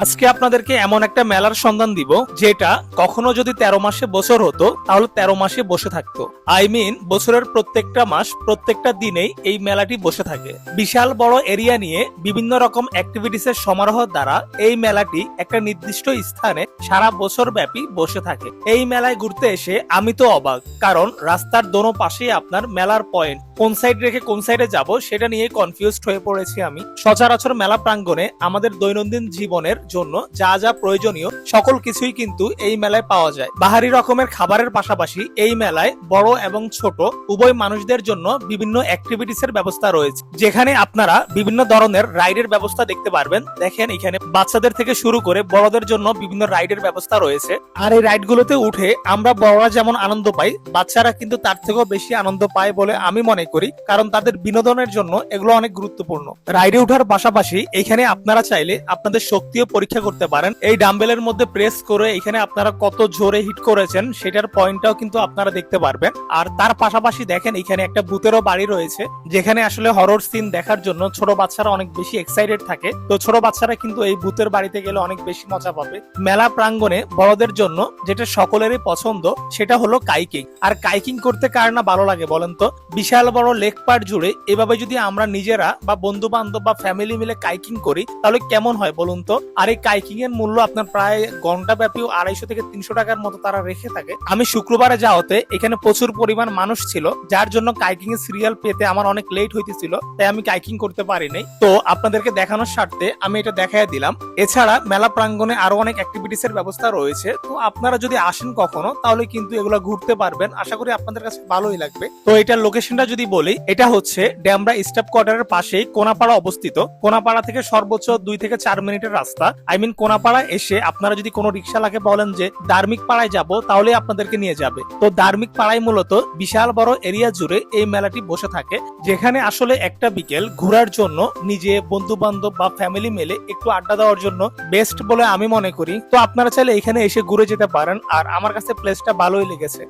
আজকে আপনাদেরকে এমন একটা মেলার সন্ধান দিব যেটা কখনো যদি 13 মাসে বছর হতো তাহলে 13 মাসে বসে থাকতো। বছরের প্রত্যেকটা মাস প্রত্যেকটা দিনেই এই মেলাটি বসে থাকে। বিশাল বড় এরিয়া নিয়ে বিভিন্ন রকম অ্যাক্টিভিটিস এর সমারোহ দ্বারা এই মেলাটি একটা নির্দিষ্ট স্থানে সারা বছর ব্যাপী বসে থাকে। এই মেলায় ঘুরতে এসে আমি তো অবাক, কারণ রাস্তার দোনো পাশেই আপনার মেলার পয়েন্ট। কোন সাইড রেখে কোন সাইডে যাব সেটা নিয়ে কনফিউজড হয়ে পড়েছি আমি। সচরাচর মেলা প্রাঙ্গণে আমাদের দৈনন্দিন জীবনের জন্য যা যা প্রয়োজনীয় সকল কিছুই কিন্তু এই মেলায় পাওয়া যায়। বাহারি রকমের খাবারের পাশাপাশি এই মেলায় বড় এবং ছোট উভয় মানুষদের জন্য বিভিন্ন অ্যাক্টিভিটিস এর ব্যবস্থা রয়েছে, যেখানে আপনারা বিভিন্ন ধরনের রাইডের ব্যবস্থা দেখতে পারবেন। দেখেন এখানে বাচ্চাদের থেকে শুরু করে বড়দের জন্য বিভিন্ন রাইডের ব্যবস্থা রয়েছে। আর এই রাইড গুলোতে উঠে আমরা বড়রা যেমন আনন্দ পাই, বাচ্চারা কিন্তু তার থেকেও বেশি আনন্দ পায় বলে আমি মনে করি, কারণ তাদের বিনোদনের জন্য এগুলো অনেক গুরুত্বপূর্ণ। রাইডে ওঠার পাশাপাশি এখানে আপনারা চাইলে আপনাদের শক্তিও পরীক্ষা করতে পারেন। এই ডাম্বেলের মধ্যে প্রেস করে এখানে আপনারা কত জোরে হিট করেছেন সেটার পয়েন্টটাও কিন্তু আপনারা দেখতে পারবেন। আর তার পাশাপাশি দেখেন এখানে একটা ভূতেরও বাড়ি রয়েছে, যেখানে আসলে হরর সিন দেখার জন্য ছোট বাচ্চারা অনেক বেশি এক্সাইটেড থাকে। তো ছোট বাচ্চারা কিন্তু এই ভূতের বাড়িতে গেলে অনেক বেশি মজা পাবে। মেলা প্রাঙ্গণে বড়দের জন্য যেটা সকলেরই পছন্দ সেটা হলো কাইকিং। আর কাইকিং করতে কার না ভালো লাগে বলেন তো? বিশাল বড় লেক পার্ক জুড়ে এভাবে যদি আমরা নিজেরা বা বন্ধু বান্ধব বা ফ্যামিলি মিলে কাইকিং করি তাহলে কেমন হয় বলুন তো? আর এই কাইকিং এর মূল্য আপনার প্রায় ঘন্টা ব্যাপী 250 থেকে 300 টাকার মতো তারা রেখে থাকে। আমি শুক্রবারে যাওয়াতে এখানে প্রচুর পরিমাণ মানুষ ছিল, যার জন্য কাইকিং এর সিরিয়াল পেতে আমার অনেক লেট হইতেছিল, তাই আমি কাইকিং করতে পারিনি। তো আপনাদেরকে দেখানোর স্বার্থে আমি এটা দেখাই দিলাম। এছাড়া মেলা প্রাঙ্গণে আরো অনেক অ্যাক্টিভিটিস এর ব্যবস্থা রয়েছে। তো আপনারা যদি আসেন কখনো তাহলে কিন্তু এগুলো ঘুরতে পারবেন। আশা করি আপনাদের কাছে ভালোই লাগবে। তো এটার লোকেশনটা যদি বলি, এটা হচ্ছে ডেমরা স্টাফ কোয়ার্টারের পাশেই কোনাপাড়া অবস্থিত। কোনাপাড়া থেকে সর্বোচ্চ 2 থেকে 4 মিনিটের রাস্তা। কোনাপাড়া এসে আপনারা যদি কোনো রিক্সাওয়ালাকে বলেন যে ধার্মিক পাড়ায় যাব, তাহলে আপনাদেরকে নিয়ে যাবে। তো ধার্মিক পাড়ায় মূলত বিশাল বড় এরিয়া জুড়ে এই মেলাটি বসে থাকে, যেখানে আসলে একটা বিকেল ঘোরার জন্য নিজে বন্ধু বান্ধব বা ফ্যামিলি মিলে একটু আড্ডা দেওয়ার জন্য বেস্ট বলে আমি মনে করি। তো আপনারা চাইলে এখানে এসে ঘুরে যেতে পারেন। আর আমার কাছে প্লেসটা ভালোই লেগেছে।